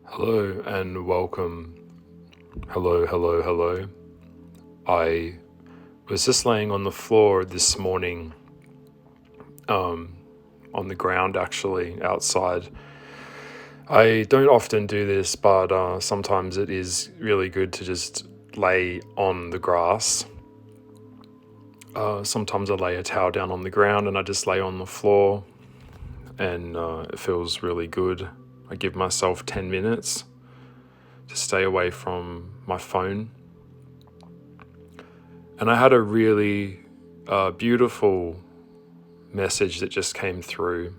Hello and welcome. Hello, hello, hello. I was just laying on the floor this morning, on the ground actually, outside. I don't often do this, but sometimes it is really good to just lay on the grass. Sometimes I lay a towel down on the ground and I just lay on the floor, and it feels really good. I give myself 10 minutes to stay away from my phone. And I had a really beautiful message that just came through.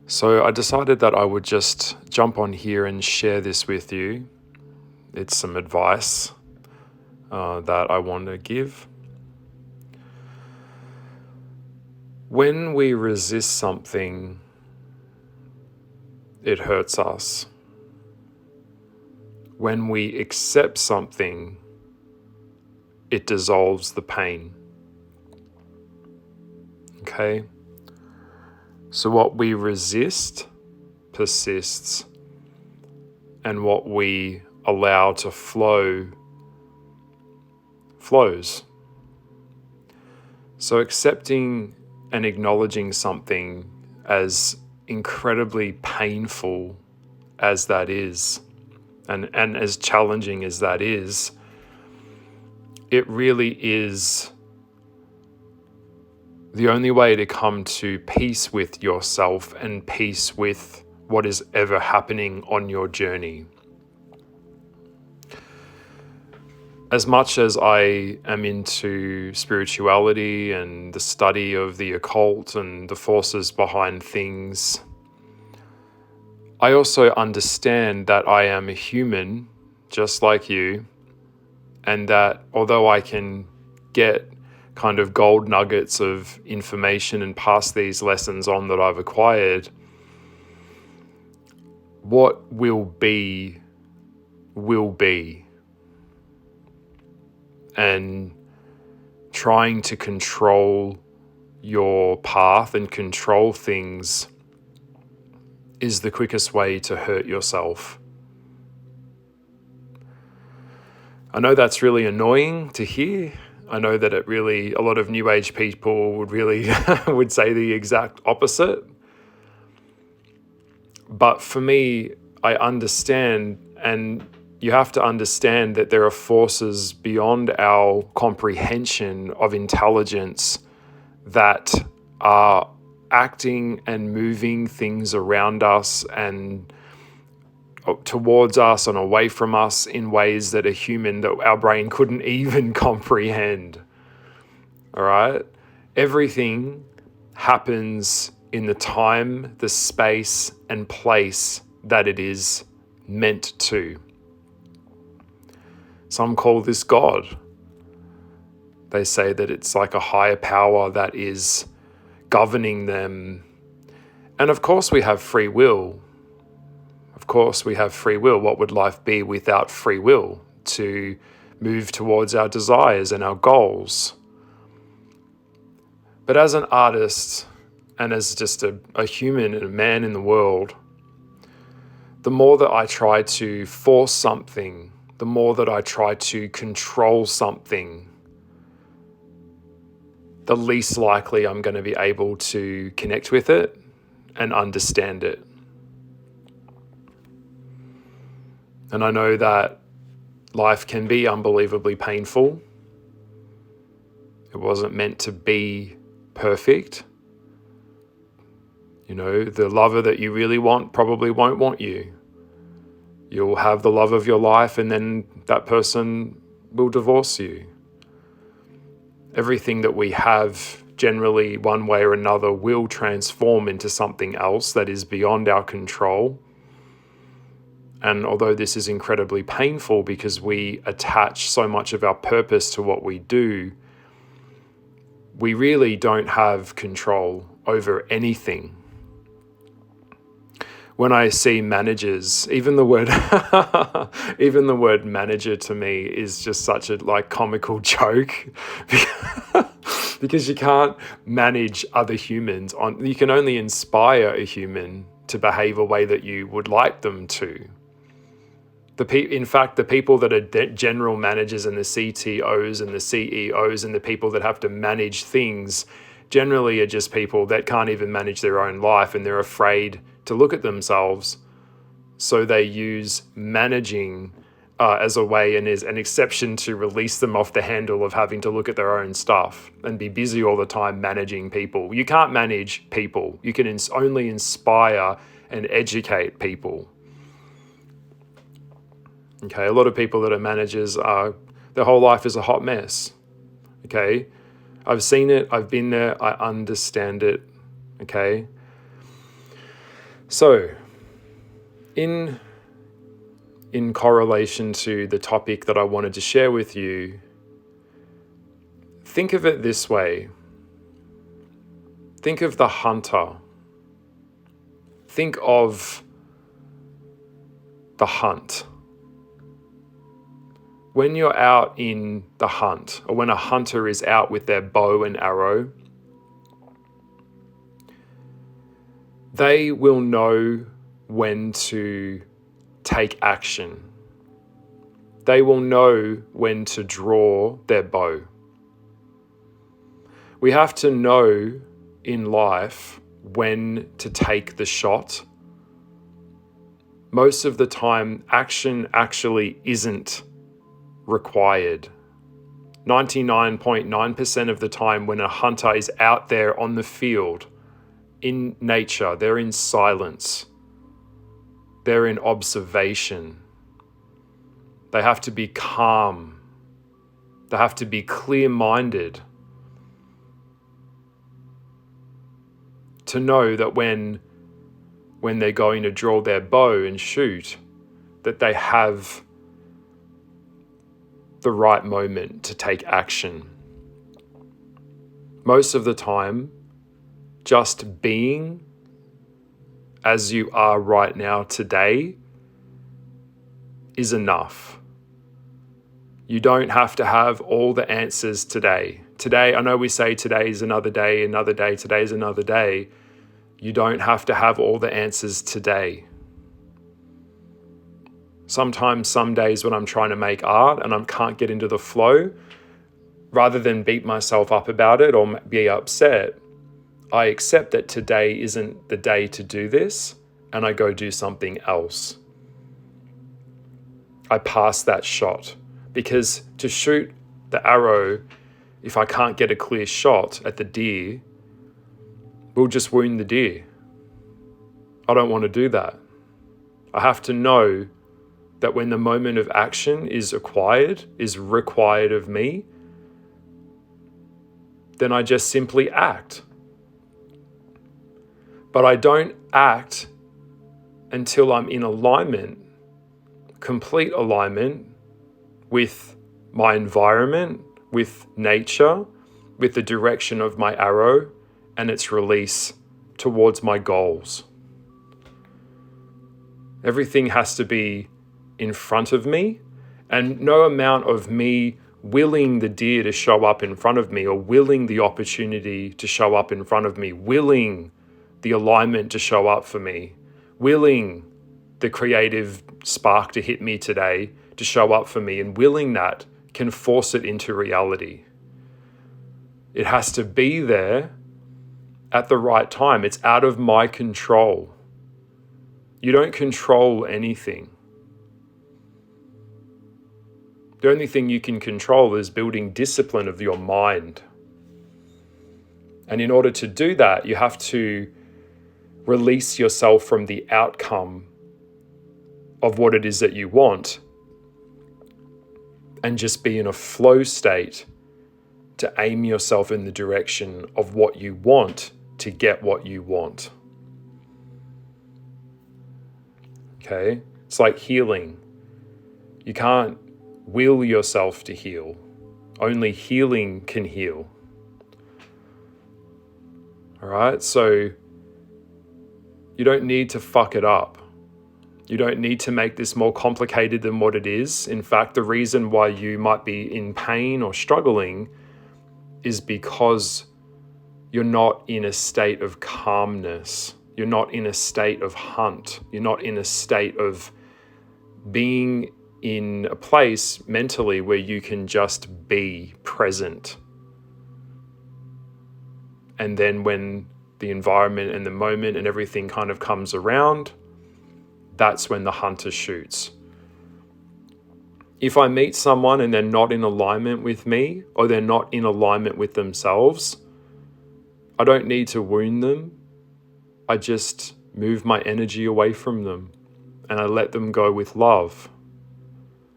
So I decided that I would just jump on here and share this with you. It's some advice that I want to give. When we resist something, it hurts us. When we accept something, it dissolves the pain. Okay? So what we resist persists, and what we allow to flow flows. So accepting and acknowledging something, as incredibly painful as that is, and as challenging as that is, it really is the only way to come to peace with yourself and peace with what is ever happening on your journey. As much as I am into spirituality and the study of the occult and the forces behind things, I also understand that I am a human just like you, and that although I can get kind of gold nuggets of information and pass these lessons on that I've acquired, what will be, will be. And trying to control your path and control things is the quickest way to hurt yourself. I know that's really annoying to hear. I know that a lot of New Age people would would say the exact opposite. But for me, I understand, and you have to understand that there are forces beyond our comprehension of intelligence that are acting and moving things around us and towards us and away from us in ways that that our brain couldn't even comprehend. All right? Everything happens in the time, the space, and place that it is meant to. Some call this God. They say that it's like a higher power that is governing them. And of course we have free will. Of course we have free will. What would life be without free will to move towards our desires and our goals? But as an artist and as just a human and a man in the world, the more that I try to force something, the more that I try to control something, the least likely I'm going to be able to connect with it and understand it. And I know that life can be unbelievably painful. It wasn't meant to be perfect. You know, the lover that you really want probably won't want you. You'll have the love of your life, and then that person will divorce you. Everything that we have, generally one way or another, will transform into something else that is beyond our control. And although this is incredibly painful because we attach so much of our purpose to what we do, we really don't have control over anything. When I see managers, even the word manager to me is just such a comical joke because you can't manage other humans. You can only inspire a human. to behave a way that you would like them to. In fact, the people that are general managers and the CTOs and the CEOs and the people that have to manage things generally are just people that can't even manage their own life, and they're afraid to look at themselves. So they use managing as a way and is an exception to release them off the handle of having to look at their own stuff and be busy all the time managing people. You can't manage people. You can only inspire and educate people. Okay, a lot of people that are managers their whole life is a hot mess. Okay, I've seen it, I've been there, I understand it. Okay, so in correlation to the topic that I wanted to share with you, think of it this way. Think of the hunter. Think of the hunt. When you're out in the hunt, or when a hunter is out with their bow and arrow, they will know when to take action. They will know when to draw their bow. We have to know in life when to take the shot. Most of the time, action actually isn't required. 99.9% of the time when a hunter is out there on the field, in nature, they're in silence. They're in observation. They have to be calm. They have to be clear-minded to know that when they're going to draw their bow and shoot, that they have the right moment to take action. Most of the time, just being as you are right now today is enough. You don't have to have all the answers today. Today, I know we say today is another day, today is another day. You don't have to have all the answers today. Sometimes, some days when I'm trying to make art and I can't get into the flow, rather than beat myself up about it or be upset, I accept that today isn't the day to do this and I go do something else. I pass that shot, because to shoot the arrow, if I can't get a clear shot at the deer, will just wound the deer. I don't want to do that. I have to know that when the moment of action is required of me, then I just simply act. But I don't act until I'm in alignment, complete alignment with my environment, with nature, with the direction of my arrow and its release towards my goals. Everything has to be in front of me, and no amount of me willing the deer to show up in front of me, or willing the opportunity to show up in front of me, willing the alignment to show up for me, willing the creative spark to hit me today to show up for me, and willing that can force it into reality. It has to be there at the right time. It's out of my control. You don't control anything. The only thing you can control is building discipline of your mind. And in order to do that, you have to release yourself from the outcome of what it is that you want and just be in a flow state to aim yourself in the direction of what you want to get what you want. Okay? It's like healing. You can't will yourself to heal. Only healing can heal. All right? So you don't need to fuck it up. You don't need to make this more complicated than what it is. In fact, the reason why you might be in pain or struggling is because you're not in a state of calmness. You're not in a state of hunt. You're not in a state of being in a place mentally where you can just be present. And then when the environment and the moment and everything kind of comes around, that's when the hunter shoots. If I meet someone and they're not in alignment with me, or they're not in alignment with themselves, I don't need to wound them. I just move my energy away from them and I let them go with love.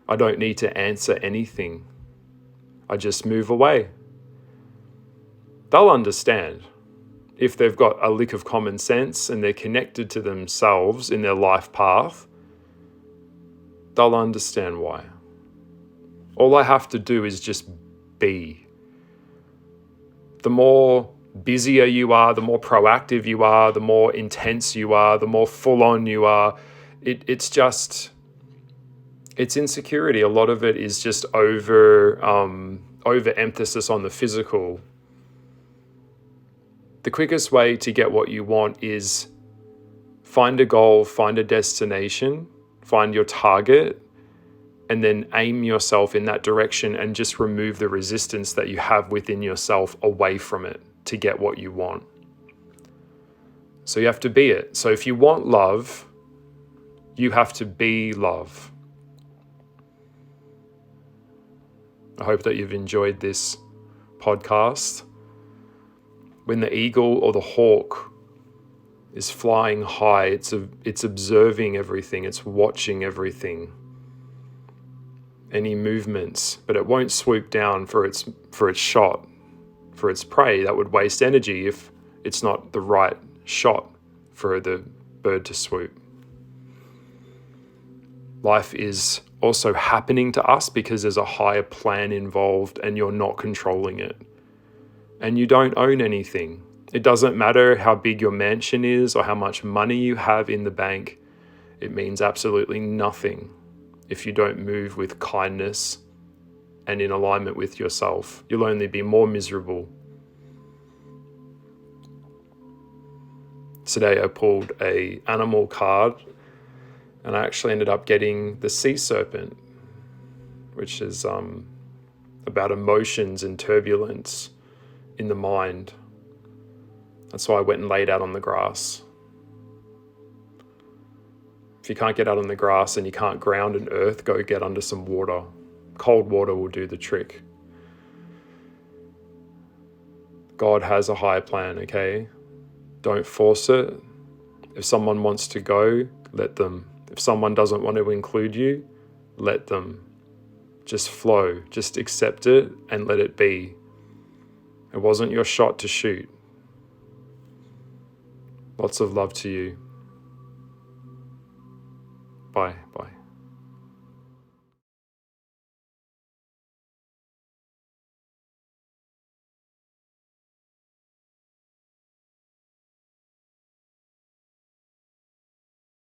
I don't need to answer anything. I just move away. They'll understand. If they've got a lick of common sense and they're connected to themselves in their life path, they'll understand why. All I have to do is just be. The more busier you are, the more proactive you are, the more intense you are, the more full on you are, it's insecurity. A lot of it is just overemphasis on the physical. The quickest way to get what you want is find a goal, find a destination, find your target, and then aim yourself in that direction and just remove the resistance that you have within yourself away from it to get what you want. So you have to be it. So if you want love, you have to be love. I hope that you've enjoyed this podcast. When the eagle or the hawk is flying high, it's observing everything, it's watching everything, any movements, but it won't swoop down for its shot, for its prey. That would waste energy if it's not the right shot for the bird to swoop. Life is also happening to us because there's a higher plan involved and you're not controlling it. And you don't own anything. It doesn't matter how big your mansion is or how much money you have in the bank. It means absolutely nothing if you don't move with kindness and in alignment with yourself. You'll only be more miserable. Today I pulled an animal card and I actually ended up getting the sea serpent, which is about emotions and turbulence in the mind. That's why I went and laid out on the grass. If you can't get out on the grass and you can't ground in earth, go get under some water. Cold water will do the trick. God has a higher plan, okay? Don't force it. If someone wants to go, let them. If someone doesn't want to include you, let them. Just flow. Just accept it and let it be. It wasn't your shot to shoot. Lots of love to you. Bye.